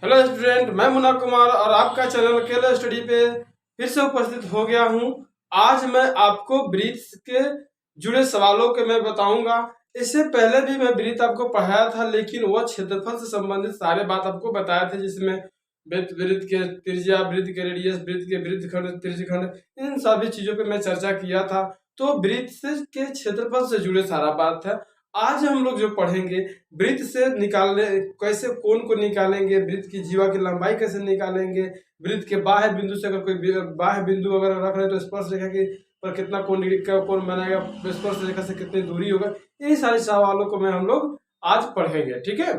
Hello student, मैं मुन्ना कुमार और आपका चैनल केला स्टडी पे फिर से उपस्थित हो गया हूँ। आज मैं आपको वृत्त के जुड़े सवालों के मैं बताऊंगा। इससे पहले भी मैं वृत्त आपको पढ़ाया था, लेकिन वह क्षेत्रफल से संबंधित सारे बात आपको बताए थे, जिसमें वृत्त के त्रिज्या, वृत्त के रेडियस, वृत्त के वृत्तखंड, त्रिज्यखंड, इन सभी चीजों पे मैं चर्चा किया था। तो वृत्त से के क्षेत्रफल से जुड़े सारा बात है। आज हम लोग जो पढ़ेंगे, वृत्त से निकालने कैसे, कोण को निकालेंगे, वृत्त की जीवा की लंबाई कैसे निकालेंगे, वृत्त के बाह्य बिंदु से अगर कोई बाह्य बिंदु अगर रख रहे तो स्पर्श रेखा की पर कितना कोण डिग्री का कोण बनाएगा, स्पर्श रेखा से कितनी दूरी होगा, इन सारे सवालों को मैं हम लोग आज पढ़ेंगे। ठीक है,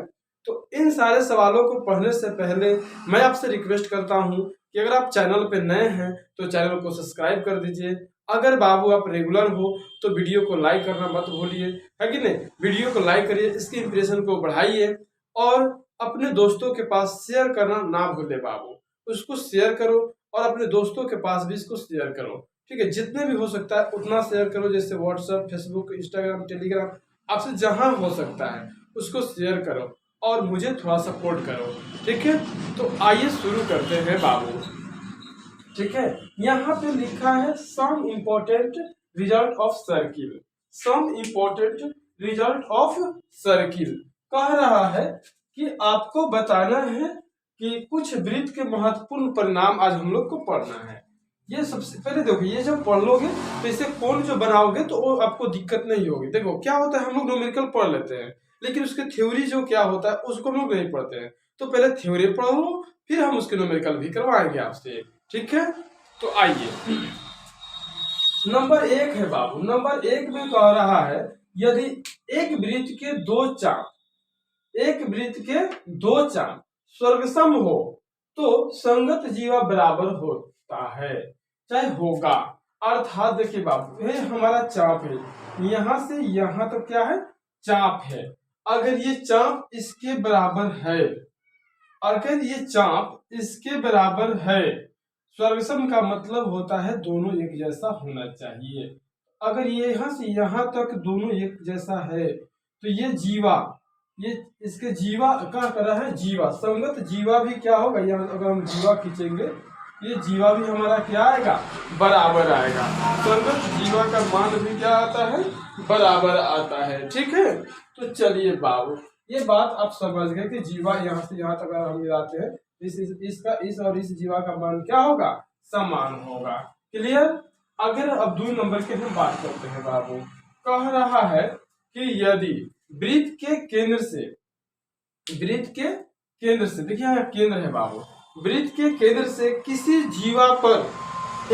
तो इन सारे सवालों को पढ़ने से पहले मैं आपसे रिक्वेस्ट करता हूं कि अगर आप चैनल पे नए हैं तो चैनल को सब्सक्राइब कर दीजिए। अगर बाबू आप रेगुलर हो तो वीडियो को लाइक करना मत भूलिए, है कि नहीं। वीडियो को लाइक करिए, इसकी इंप्रेशन को बढ़ाइए और अपने दोस्तों के पास शेयर करना ना भूले बाबू। उसको शेयर करो और अपने दोस्तों के पास भी इसको शेयर करो। ठीक है, जितने भी हो सकता है उतना शेयर करो, जैसे व्हाट्सएप, फेसबुक, इंस्टाग्राम, टेलीग्राम, आपसे जहां हो सकता है उसको शेयर करो और मुझे थोड़ा सपोर्ट करो। ठीक है, तो आइए शुरू करते हैं बाबू। ठीक है, यहाँ पे लिखा है some important result of circle. Some important result of circle कह रहा है कि आपको बताना है कि कुछ वृत्त के महत्वपूर्ण परिणाम आज हम लोग को पढ़ना है। ये सबसे पहले देखो, ये जब पढ़ लोगे तो इसे कोण जो बनाओगे तो वो आपको दिक्कत नहीं होगी। देखो क्या होता है, हम लोग न्यूमेरिकल पढ़ लेते हैं, लेकिन उसके थ्योरी जो क्या होता है उसको हम लोग नहीं पढ़ते हैं। तो पहले थ्योरी पढ़ो, फिर हम उसके न्यूमेरिकल भी करवाएंगे आपसे। ठीक है, तो आइए नंबर 1 है बाबू। नंबर 1 में कह रहा है यदि एक वृत्त के दो चाप स्वर्गसम हो तो संगत जीवा बराबर होता है, चाहे होगा। अर्थात देखिए बाबू, ये हमारा चाप है, यहां से यहां तक क्या है, चाप है। अगर ये चाप इसके बराबर है, अगर ये चाप इसके बराबर है, स्वर्गसम का मतलब होता है दोनों एक जैसा होना चाहिए। अगर ये यहां से यहां तक दोनों एक जैसा है तो ये जीवा, ये इसके जीवा क्या कर रहा है, जीवा संगत जीवा भी क्या होगा, यहाँ अगर हम जीवा खींचेंगे ये जीवा भी हमारा क्या आएगा, बराबर आएगा। संगत जीवा का मान भी क्या आता है, बराबर आता है। ठीक है, तो चलिए बाबू, ये बात आप समझ गए कि जीवा यहाँ से यहाँ तक अगर हम मिलाते हैं इस और इस जीवा का मान क्या होगा, समान होगा। क्लियर। अगर अब 2 नंबर के हम बात करते हैं बाबू, कह रहा है कि यदि वृत्त के केंद्र से देखिए यहाँ केंद्र है बाबू, वृत्त के केंद्र से किसी जीवा पर,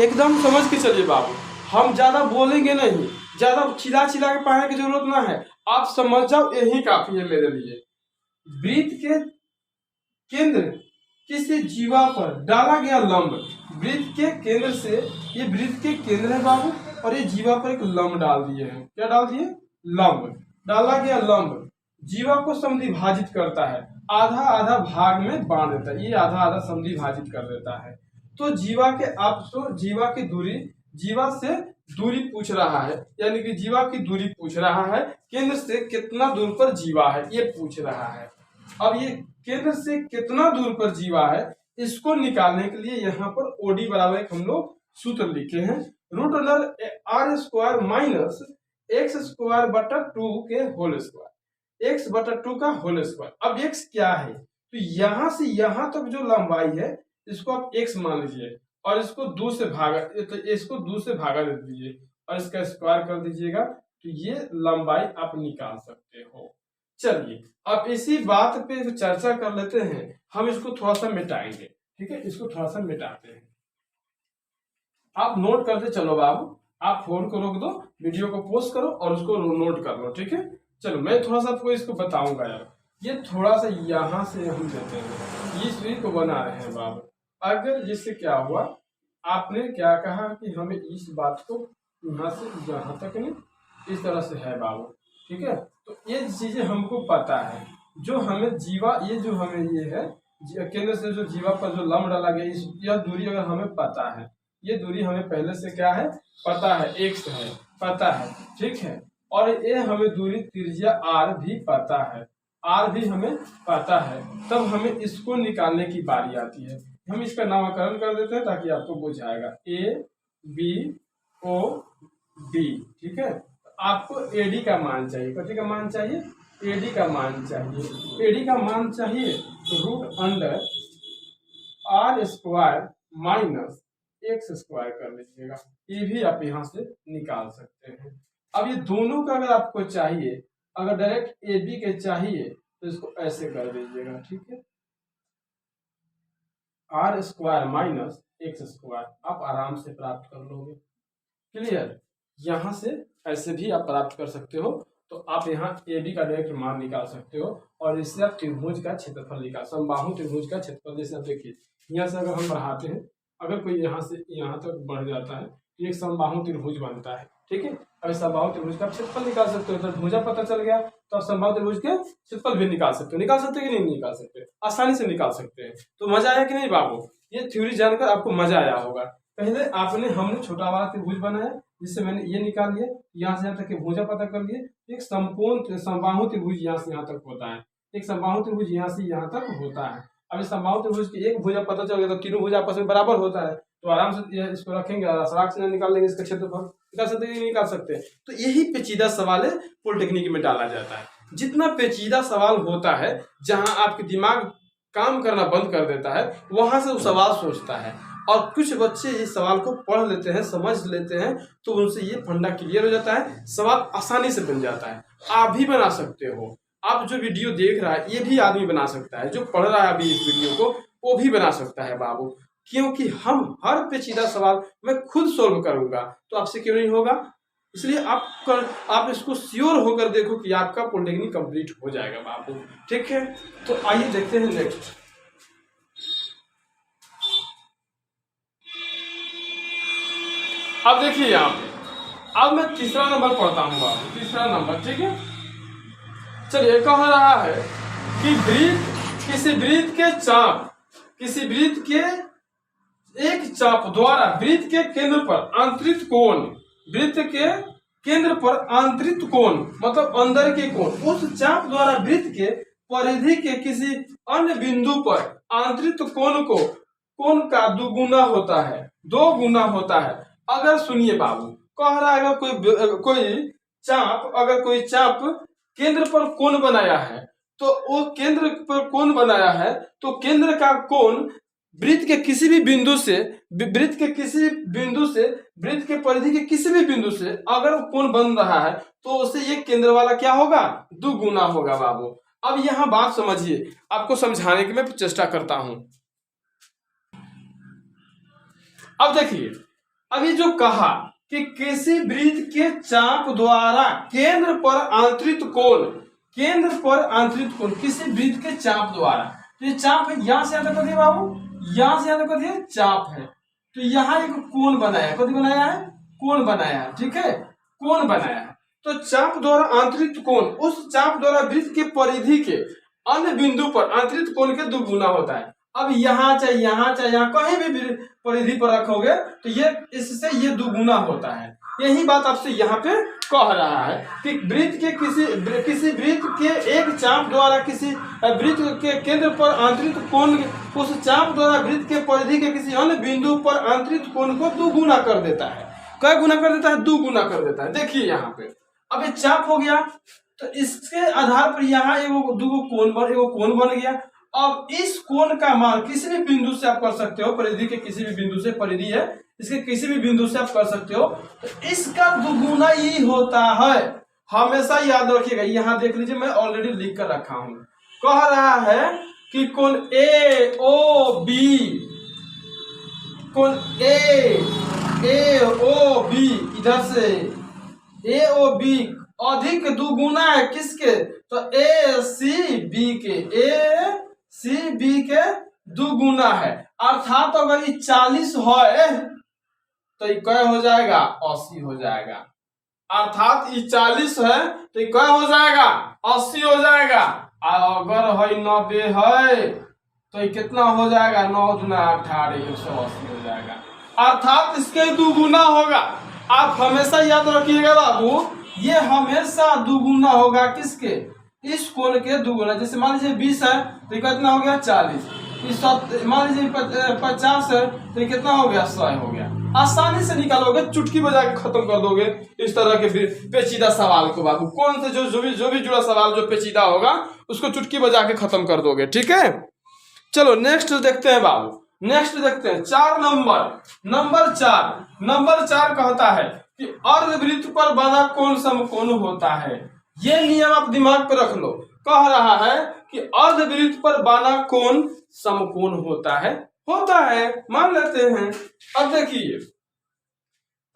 एकदम समझ के चलिए बाबू, हम ज्यादा बोलेंगे नहीं, ज्यादा चिल्ला के पढ़ने की जरूरत ना है, आप समझ जाओ यही काफी है मेरे लिए। वृत्त के केंद्र किसी जीवा पर डाला गया लंब, वृत्त के केंद्र से, ये वृत्त के केंद्र है बाबू और ये जीवा पर एक लंब डाल दिए हैं। क्या डाल दिए, लंब डाला गया। लंब जीवा को समद्विभाजित करता है, आधा आधा भाग में बांट देता है, ये आधा आधा समद्विभाजित कर देता है। तो जीवा के आप तो जीवा की दूरी, जीवा से दूरी पूछ रहा है, यानी कि जीवा की दूरी पूछ रहा है, केंद्र से कितना दूर पर जीवा है ये पूछ रहा है। अब ये केंद्र से कितना दूर पर जीवा है इसको निकालने के लिए यहाँ पर ओडी बराबर एक हम लोग सूत्र लिखे हैं, root under R square minus X square बटा 2 के होल स्क्वायर, एक्स बटा 2 का होल स्क्वायर। अब एक्स क्या है, तो यहाँ से यहाँ तक जो लंबाई है इसको आप एक्स मान लीजिए और इसको 2 से भागा, तो इसको 2 से भागा दे दीजिए और इसका स्क्वायर कर दीजिएगा, तो ये लंबाई आप निकाल सकते हो। चलिए अब इसी बात पे चर्चा कर लेते हैं, हम इसको थोड़ा सा मिटाएंगे। ठीक है, इसको थोड़ा सा मिटाते हैं। आप नोट करते चलो बाबू, आप फोन को रोक दो, वीडियो को पोस्ट करो और उसको नोट कर लो। ठीक है, चलो मैं थोड़ा सा आपको इसको बताऊंगा यार। ये थोड़ा सा यहाँ से हम देते हैं, इस को बना रहे हैं बाबू। अगर जिससे क्या हुआ, आपने क्या कहा कि हमें इस बात को यहाँ से यहाँ तक नहीं, इस तरह से है बाबू। ठीक है, तो ये चीजें हमको पता है, जो हमें जीवा, ये जो हमें ये है केंद्र से जो जीवा पर जो लंब डाला गया, इस यह दूरी अगर हमें पता है, ये दूरी हमें पहले से क्या है, पता है, एक्स है, पता है। ठीक है, और ये हमें दूरी त्रिज्या आर भी पता है। आर भी हमें पता है, तब हमें इसको निकालने की बारी आती है। हम इसका नामकरण कर देते हैं ताकि आपको बुझाएगा, ए बी ओ डी, ठीक है। आपको एडी का मान चाहिए, कथी का मान चाहिए, एडी का मान चाहिए। एडी का मान चाहिए तो root under R square minus X square कर लीजिएगा, ये भी आप यहाँ से निकाल सकते हैं। अब ये दोनों का अगर आपको चाहिए, अगर डायरेक्ट ए बी के चाहिए तो इसको ऐसे कर दीजिएगा, ठीक है, R square minus X square, आप आराम से प्राप्त कर लोगे। क्लियर, यहाँ से ऐसे भी आप प्राप्त कर सकते हो। तो आप यहाँ ए बी का डायरेक्ट मान निकाल सकते हो और इससे आप त्रिभुज का क्षेत्रफल निकाल, समबाहु त्रिभुज का क्षेत्रफल। जैसे आप देखिए यहाँ से अगर हम बढ़ाते हैं, अगर कोई यहाँ से यहाँ तक बढ़ जाता है तो एक समबाहु त्रिभुज बनता है, ठीक है। अब समबाहु त्रिभुज का क्षेत्रफल निकाल सकते हो, तो भुजा पता चल गया तो आप समबाहु त्रिभुज के क्षेत्रफल भी निकाल सकते हो। निकाल सकते हैं कि नहीं निकाल सकते, आसानी से निकाल सकते हैं। तो मजा आया कि नहीं बाबू, ये थ्योरी जानकर आपको मजा आया होगा। पहले हमने छोटा वाला त्रिभुज बनाया, जिससे मैंने ये निकाल लिया, यहाँ से यहाँ तक के भुजा पता कर लिए। एक समकोण समबाहु त्रिभुज यहाँ से यहाँ तक होता है, एक समबाहु त्रिभुज यहाँ से यहाँ तक होता है। अब इस समबाहु त्रिभुज की एक भुजा पता चल गया तो तीनों भुजा आपस में बराबर होता है, तो आराम से इसको रखेंगे और सराक से निकाल लेंगे इसका क्षेत्रफल। निकाल सकते हैं, निकाल सकते हैं। तो यही पेचीदा सवाल है पॉलिटेक्निक में डाला जाता है। जितना पेचीदा सवाल होता है, जहां आपके दिमाग काम करना बंद कर देता है, वहां से वो सवाल सोचता है। और कुछ बच्चे इस सवाल को पढ़ लेते हैं, समझ लेते हैं, तो उनसे ये फंडा क्लियर हो जाता है, सवाल आसानी से बन जाता है। आप भी बना सकते हो, आप जो वीडियो देख रहा है ये भी आदमी बना सकता है, जो पढ़ रहा है अभी इस वीडियो को वो भी बना सकता है बाबू। क्योंकि हम हर पेचीदा सवाल मैं खुद सोल्व करूंगा, तो आपसे क्यों नहीं होगा। इसलिए आप इसको श्योर होकर देखो कि आपका पॉलिटेक्निक कंप्लीट हो जाएगा बाबू, ठीक है। तो आइए देखते हैं नेक्स्ट। अब देखिए यहाँ पे, अब मैं तीसरा नंबर पढ़ता हूँ बाबू, तीसरा नंबर, ठीक है। चलिए, कह रहा है कि किसी वृत्त के चाप, किसी वृत्त के एक चाप द्वारा वृत्त के केंद्र पर आंतरिक कोण, वृत्त के केंद्र पर आंतरिक कोण मतलब अंदर के कोण, उस चाप द्वारा वृत्त के परिधि के किसी अन्य बिंदु पर आंतरिक कोण का दुगुना होता है, 2 गुना होता है। अगर सुनिए बाबू, कह रहा है अगर कोई चाप केंद्र पर कोण बनाया है, तो वो केंद्र पर कोण बनाया है, तो केंद्र का कोण वृत्त के किसी भी बिंदु से, वृत्त के परिधि के किसी भी बिंदु से अगर कोण बन रहा है, तो उससे ये केंद्र वाला क्या होगा, 2 गुना होगा बाबू। अब यहाँ बात समझिए, आपको समझाने की मैं चेष्टा करता हूं। अब देखिए, अभी जो कहा कि किसी वृत्त के चाप द्वारा केंद्र पर आंतरिक कोण, किसी वृत्त के चाप द्वारा, तो ये चाप है, यहां से यहां तक करिए बाबू, यहां से यहां तक करिए चाप है, तो यहाँ एक कोण बनाया है, कभी बनाया है, कोण बनाया है, ठीक है, कोण बनाया है। तो चाप द्वारा आंतरिक कोण, उस चाप द्वारा वृत्त के परिधि के अन्य बिंदु पर आंतरिक कोण के 2 गुना होता है। अब यहाँ चाहे यहाँ कहीं भी परिधि पर रखोगे तो ये इससे ये 2 गुना होता है। यही बात आपसे यहाँ पे कह रहा है कि वृत्त के किसी वृत्त के एक चाप द्वारा किसी वृत्त के केंद्र पर आंतरिक कोण, उस चाप द्वारा वृत्त के परिधि के किसी अन्य बिंदु पर आंतरिक कोण को 2 गुना कर देता है। क्या गुना कर देता है, 2 गुना कर देता है। देखिए यहाँ पे, अब ये चाप हो गया, तो इसके आधार पर यहाँ एगो 2 कोण बन गया। अब इस कोण का मान किसी भी बिंदु से आप कर सकते हो, परिधि के किसी भी बिंदु से, परिधि है इसके किसी भी बिंदु से आप कर सकते हो, तो इसका 2 गुना ही होता है। हमेशा याद रखिएगा, यहाँ देख लीजिए मैं ऑलरेडी लिख कर रखा हूं। कह रहा है कि कोण ए ओ बी, कोण ए ओ बी, इधर से ए ओ बी अधिक 2 गुना है किसके, तो ए सी बी के 2 गुना है। अर्थात अगर ये 40 है तो ये क्या हो जाएगा, 80 हो जाएगा। अर्थात ये 40 है तो ये क्या हो जाएगा, 80 हो जाएगा। अगर है 90 है तो ये कितना हो जाएगा, 9 दूना 18, 180 हो जाएगा। अर्थात इसके 2 गुना होगा। आप हमेशा याद रखिएगा बाबू, ये हमेशा 2 गुना होगा किसके, इस कोण के दुगुना। जैसे मान लीजिए 20 है तो कितना हो गया 40। इस मान लीजिए 50 है तो ये कितना हो गया 100 हो गया। आसानी से निकालोगे, चुटकी बजा के खत्म कर दोगे इस तरह के पेचीदा सवाल को बाबू। कौन से जो भी जुड़ा सवाल जो पेचीदा होगा उसको चुटकी बजा के खत्म कर दोगे। ठीक है, चलो नेक्स्ट देखते हैं बाबू। नेक्स्ट देखते हैं 4 नंबर 4 कहता है कि अर्धवृत्त पर बना कोण समकोण होता है। ये नियम आप दिमाग पर रख लो। कह रहा है कि अर्धवृत्त पर बना कोण समकोण होता है। मान लेते हैं। अब देखिए,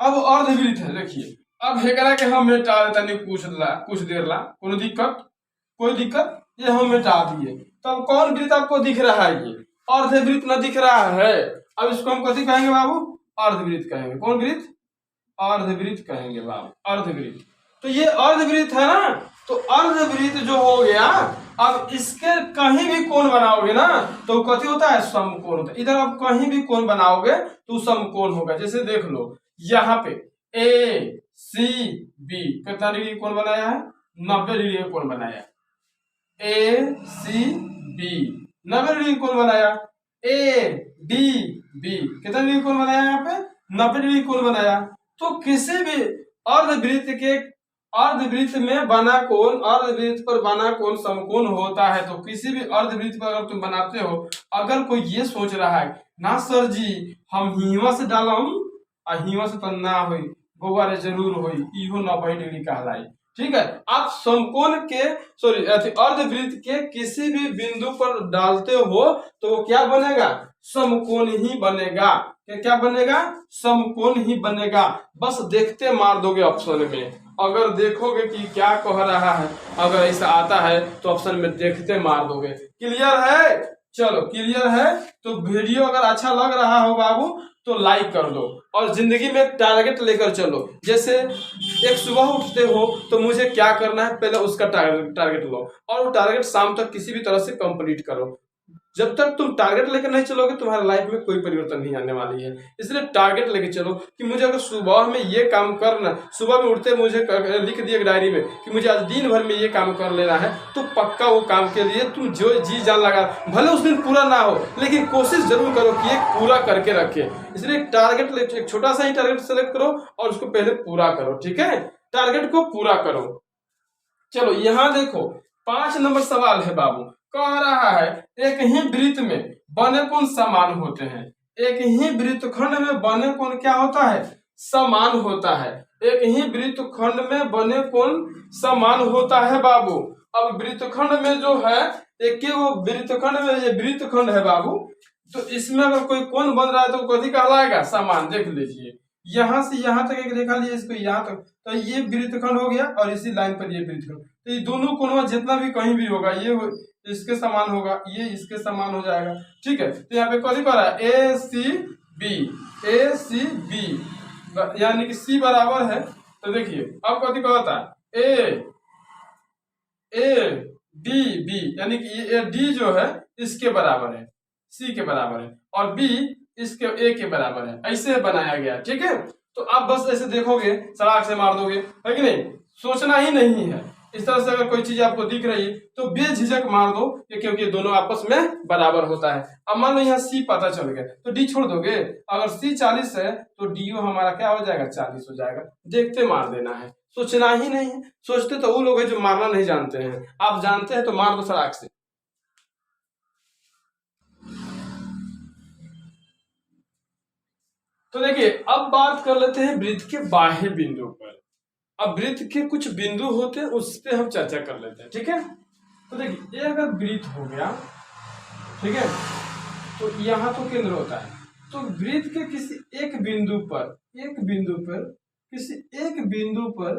अब अर्धवृत्त है, देखिए अब हेकरा के हम मिटा देता नहीं कुछ देर ला, कोई दिक्कत ये हम मिटा दिए। तब कौन वृत्त आपको दिख रहा है? ये अर्धवृत्त न दिख रहा है। अब इसको हम कथी कहेंगे बाबू? अर्धवृत्त कहेंगे। कौन वृत्त? अर्धवृत्त कहेंगे बाबू, अर्धवृत्त। तो ये अर्धवृत्त है ना, तो अर्धवृत्त जो हो गया, अब इसके कहीं भी कोण बनाओगे ना तो कथी होता है? समकोण होता है। इधर आप कहीं भी कोण बनाओगे तो समकोण होगा। जैसे देख लो यहाँ पे ए सी बी कितना डिग्री कोण बनाया है? 90 डिग्री का कोण बनाया। ए सी बी 90 डिग्री कोण बनाया। ए डी बी कितना डिग्री कोण बनाया? यहाँ पे 90 डिग्री कोण बनाया। तो किसी भी अर्धवृत्त में बना कोण, अर्धवृत्त पर बना कोण समकोण होता है। तो किसी भी अर्धवृत्त पर अगर तुम बनाते हो, अगर कोई ये सोच रहा है ना सर जी हम हिवा से डालम आ हिवा से तो ना होई, गोबारे जरूर होई, इहो 90 डिग्री कहलाई। ठीक है, आप समकोण के अर्धवृत्त के किसी भी बिंदु पर डालते हो तो वो क्या बनेगा? समकोण ही बनेगा। क्या बनेगा? समकोण ही बनेगा। बस देखते मार दोगे ऑप्शन में। अगर देखोगे कि क्या कह रहा है, अगर ऐसा आता है तो ऑप्शन में देखते मार दोगे। क्लियर है? चलो क्लियर है तो वीडियो अगर अच्छा लग रहा हो बाबू तो लाइक कर दो और जिंदगी में एक टारगेट लेकर चलो। जैसे एक सुबह उठते हो तो मुझे क्या करना है, पहले उसका टारगेट लो और वो टारगेट शाम तक किसी भी तरह से कंप्लीट करो। जब तक तुम टारगेट लेकर नहीं चलोगे तुम्हारे लाइफ में कोई परिवर्तन नहीं आने वाली है। इसलिए टारगेट लेकर चलो कि मुझे अगर सुबह में ये काम करना, सुबह में उठते मुझे लिख दिया डायरी में कि मुझे आज दिन भर में ये काम कर लेना है, तो पक्का वो काम के लिए तुम जो जी जान लगा, भले उस दिन पूरा ना हो लेकिन कोशिश जरूर करो कि ये पूरा करके रखे। इसलिए टारगेट, एक छोटा सा ही टारगेट सेलेक्ट करो और उसको पहले पूरा करो। ठीक है, टारगेट को पूरा करो। चलो यहाँ देखो 5 नंबर सवाल है बाबू। कह रहा है एक ही वृत्त में बने कोण समान होते हैं। एक ही वृत्तखंड में बने कोण क्या होता है? समान होता है। एक ही वृत्तखंड में बने कोण समान होता है बाबू। अब वृत्तखंड में जो है, एक वो वृत्तखंड में ये वृत्तखंड है बाबू, तो इसमें अगर कोई कोण बन रहा है तो कथी कहलाएगा? समान। देख लीजिए यहाँ से यहाँ तक एक रेखा लिए, इसको यहाँ तक, तो ये वृत्तखंड हो गया और इसी लाइन पर ये वृत्तखंड। तो ये दोनों कोण जितना भी कहीं भी होगा ये इसके समान होगा, ये इसके समान हो जाएगा। ठीक है, तो यहाँ पे कथी कर रहा है? ए सी बी यानी कि सी बराबर है। तो देखिए अब कथी कहता है? ए डी बी यानी कि ये डी जो है इसके बराबर है, सी के बराबर है, और बी इसके ए के बराबर है। ऐसे बनाया गया। ठीक है, तो आप बस ऐसे देखोगे, सड़क से मार दोगे, है कि नहीं? सोचना ही नहीं है। इस तरह से अगर कोई चीज आपको दिख रही है तो बेझिझक मार दो, क्योंकि दोनों आपस में बराबर होता है। अब मान लो यहाँ सी पता चल गया तो डी छोड़ दोगे। अगर सी 40 है तो डी हमारा क्या हो जाएगा? 40 हो जाएगा। देखते मार देना है, सोचना ही नहीं है। सोचते तो वो लोग हैं जो मारना नहीं जानते हैं। आप जानते हैं तो मार दो सड़क से। तो देखिए अब बात कर लेते हैं वृत्त के बाह्य बिंदु पर। अब वृत्त के कुछ बिंदु होते हैं उस पर हम चर्चा कर लेते हैं। ठीक है, तो देखिए ये अगर वृत्त हो गया, ठीक है, तो यहाँ तो केंद्र होता है। तो वृत्त के किसी एक बिंदु पर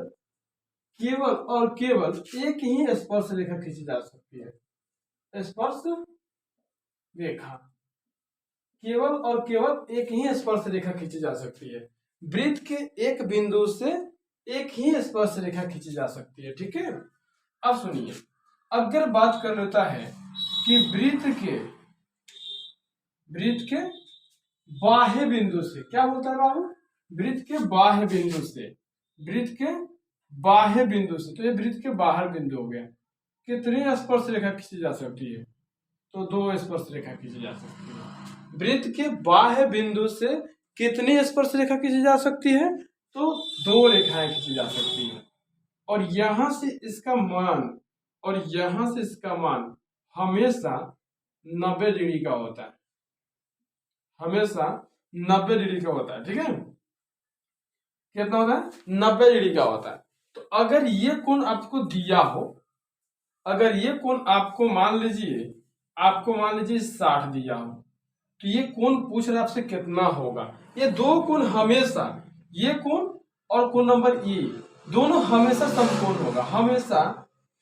केवल और केवल एक ही स्पर्श रेखा खींची जा सकती है। स्पर्श रेखा, केवल और केवल एक ही स्पर्श रेखा खींची जा सकती है। वृत्त के एक बिंदु से एक ही स्पर्श रेखा खींची जा सकती है। ठीक है, अब सुनिए, अगर बात कर लेता है कि वृत्त के बाह्य बिंदु से, क्या बोलता है बाबू? वृत्त के बाह्य बिंदु से, तो ये वृत्त के बाहर बिंदु हो गया। कितनी स्पर्श रेखा खींची जा सकती है? तो 2 स्पर्श रेखा खींची जा सकती है। वृत्त के बाह्य बिंदु से कितनी स्पर्श रेखा खींची जा सकती है? तो 2 रेखाएं खींची जा सकती है। और यहां से इसका मान और यहां से इसका मान हमेशा 90 डिग्री का होता है, हमेशा 90 डिग्री का होता है। ठीक है, कितना होता है? 90 डिग्री का होता है। तो अगर ये कोण आपको दिया हो, अगर ये कोण आपको मान लीजिए 60 दिया हो, तो ये कोण पूछ रहा है आपसे कितना होगा। ये 2 कोण हमेशा, ये कोण और कोण नंबर ए दोनों हमेशा समकोण होगा, हमेशा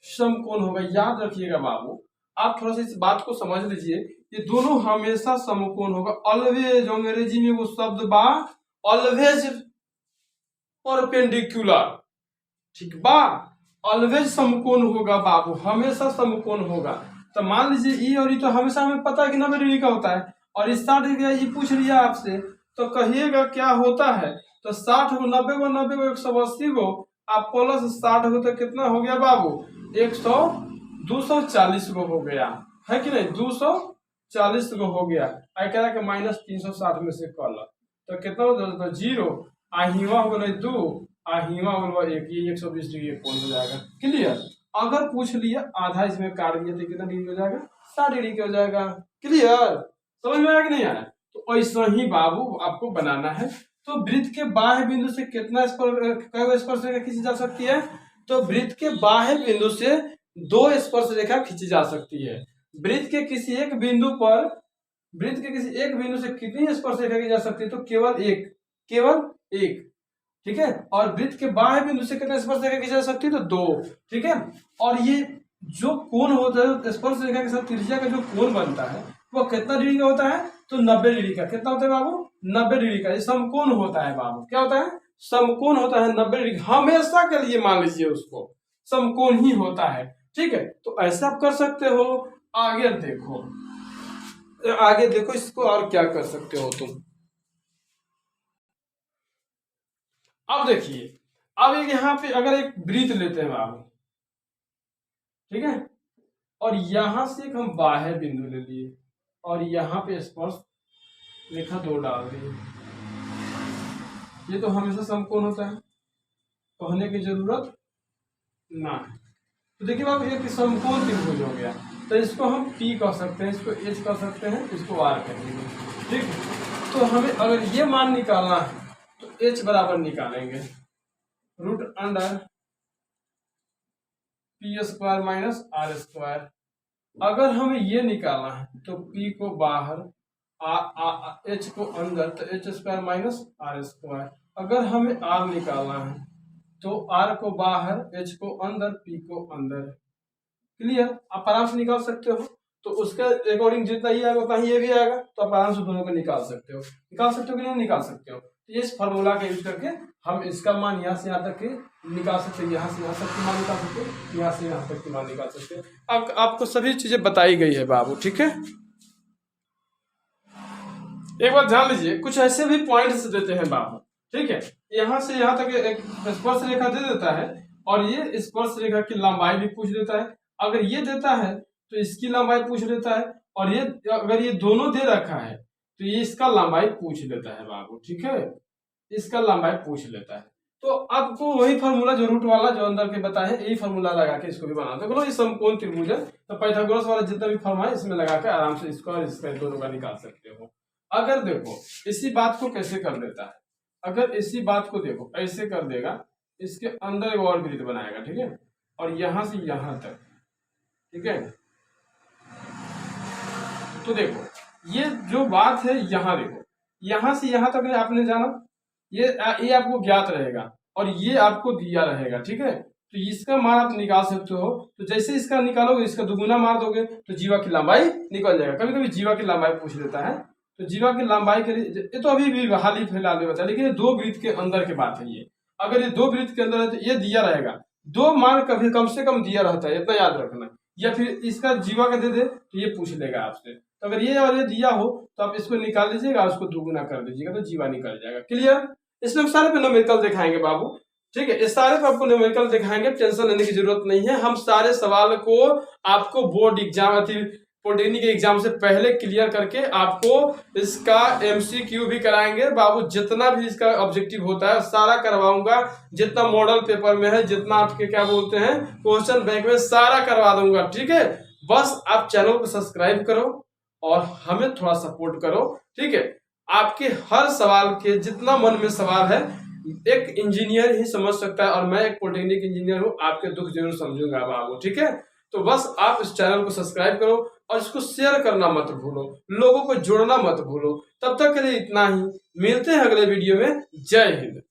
समकोण होगा। याद रखिएगा बाबू, आप थोड़ा सा इस बात को समझ लीजिए, ये दोनों हमेशा समकोण होगा। ऑलवेज, अंग्रेजी में वो शब्द बा ऑलवेज परपेंडिकुलर, ठीक बा, ऑलवेज समकोण होगा बाबू, हमेशा समकोण होगा। तो मान लीजिए ई और ई तो हमेशा हमें पता है कि 90 डिग्री का होता है, और इस 60 डिग्री ये पूछ लिया आपसे, तो कहिएगा क्या होता है? तो 60 को 90 को 90 को 180 को आप प्लस 60 को तो कितना हो गया बाबू? 240 को हो गया, है कि नहीं? 240 को हो गया। कह रहा कि माइनस 360 में से कल तो कितना हो जाएगा? 0, आहिवा हो गया 2, आहिवा हो गया 1, ये 120 डिग्री कोण हो जाएगा। क्लियर? अगर पूछ लिया आधा इसमें काट दिया तो कितना डिग्री हो जाएगा? 60 डिग्री का हो जाएगा। क्लियर? समझ में आया कि नहीं आया? तो ऐसा ही बाबू आपको बनाना है। तो वृत्त के बाह्य बिंदु से कितना स्पर्श रेखा खींची जा सकती है? तो वृत्त के बाह्य बिंदु से 2 स्पर्श रेखा खींची जा सकती है। वृत्त के किसी एक बिंदु पर, वृत्त के किसी एक बिंदु से कितनी स्पर्श रेखा खींची जा सकती है? तो केवल एक, केवल एक। ठीक है, और वृत्त के बाह्य बिंदु से कितने स्पर्श रेखा खींची जा सकती है? तो 2। ठीक है, और ये जो कोण होता है स्पर्श रेखा के साथ त्रिज्या का जो कोण बनता है वो कितना डिग्री का होता है? तो 90 डिग्री का। कितना होता है बाबू? 90 डिग्री का। ये समकोण होता है बाबू। क्या होता है? समकोण होता है 90 डिग्री, हमेशा के लिए मान लीजिए उसको समकोण ही होता है। ठीक है, तो ऐसा आप कर सकते हो। आगे देखो, आगे देखो इसको और क्या कर सकते हो तुम। अब देखिए, अब एक यहाँ पे अगर एक वृत्त लेते हैं बाबू, ठीक है, और यहां से एक हम बाह्य बिंदु ले लिए और यहाँ पे स्पर्श रेखा 2 डाल दी, ये तो हमेशा समकोण होता है, कहने की जरूरत ना है। तो देखिए बाबू, एक समकोण त्रिभुज हो गया, तो इसको हम P कह सकते हैं, इसको H कह सकते हैं, इसको R कहेंगे। ठीक, तो हमें अगर ये मान निकालना है तो H बराबर निकालेंगे √अंडर P² माइनस R²। अगर हमें ये निकालना है तो P को बाहर, H को अंदर, तो H² माइनस R²। अगर हमें R निकालना है तो R को बाहर, H को अंदर, P को अंदर। क्लियर? आप आराम से निकाल सकते हो। तो उसके अकॉर्डिंग जितना ही आएगा उतना ही ये भी आएगा, तो आप आराम से दोनों को निकाल सकते हो। निकाल सकते हो कि नहीं निकाल सकते हो? तो ये इस फार्मूला का यूज करके हम इसका मान यहाँ से यहाँ तक के निकाल सकते हैं, यहाँ से यहाँ तक की मान निकाल सकते हैं, यहाँ से यहाँ तक की मान निकाल सकते हैं। अब आपको सभी चीजें बताई गई है बाबू। ठीक है, एक बार ध्यान लीजिए, कुछ ऐसे भी पॉइंट्स देते हैं बाबू। ठीक है, यहाँ से यहाँ तक एक स्पर्श रेखा दे देता है और ये स्पर्श रेखा की लंबाई भी पूछ देता है। अगर ये देता है तो इसकी लंबाई पूछ लेता है, और ये अगर ये दोनों दे रखा है तो ये इसका लंबाई पूछ लेता है बाबू। ठीक है, इसका लंबाई पूछ लेता है। तो आपको वही फार्मूला जो रूट वाला जो अंदर के बताए हैं, यही फार्मूला लगा के इसको भी बनाते हैं। बोलो ये समकोण त्रिभुज है, तो पाइथागोरस वाला जितना भी फार्मूला है इसमें लगा के आराम से इसको और इसका दोनों का निकाल सकते हो। अगर देखो इसी बात को कैसे कर देता है, अगर इसी बात को देखो ऐसे कर देगा, इसके अंदर एक और वृत्त बनाएगा। ठीक है, और यहां से यहां तक। ठीक है, तो देखो ये जो बात है, यहाँ देखो, यहां से यहां तक आपने जाना, ये आपको ज्ञात रहेगा और ये आपको दिया रहेगा। ठीक है, तो इसका मान आप निकाल सकते हो। तो जैसे इसका निकालोगे, इसका दुगुना मार दोगे तो जीवा की लंबाई निकल जाएगा। कभी कभी जीवा की लंबाई पूछ लेता है, तो जीवा की लंबाई के लिए ये तो अभी भी हाल ही फिलहाल में बताया, लेकिन ये 2 वृत्त के अंदर की बात है। ये अगर ये 2 वृत्त के अंदर है तो ये दिया रहेगा, 2 मान कभी कम से कम दिया रहता है, इतना याद रखना। या फिर इसका जीवा का दे दे तो ये पूछ लेगा आपसे। तो अगर ये और ये दिया हो तो आप इसको निकाल लीजिएगा, उसको दुगुना कर दीजिएगा तो जीवा निकल जाएगा। क्लियर? इसमें सारे पे न्यूमेरिकल दिखाएंगे बाबू। ठीक है। इस सारे को आपको न्यूमेरिकल दिखाएंगे, टेंशन लेने की जरूरत नहीं है। हम सारे सवाल को आपको बोर्ड एग्जाम पॉलिटेक्निक के एग्जाम से पहले क्लियर करके आपको इसका एमसीक्यू भी कराएंगे बाबू। जितना भी इसका ऑब्जेक्टिव होता है सारा करवाऊंगा, जितना मॉडल पेपर में है, जितना आपके क्या बोलते हैं क्वेश्चन बैंक में, सारा करवा दूंगा। ठीक है, बस आप चैनल को सब्सक्राइब करो और हमें थोड़ा सपोर्ट करो। ठीक है, आपके हर सवाल के जितना मन में सवाल है एक इंजीनियर ही समझ सकता है, और मैं एक पॉलिटेक्निक इंजीनियर हूं, आपके दुख जरूर समझूंगा बाबू। ठीक है, तो बस आप इस चैनल को सब्सक्राइब करो और इसको शेयर करना मत भूलो, लोगों को जोड़ना मत भूलो। तब तक के लिए इतना ही, मिलते हैं अगले वीडियो में। जय हिंद।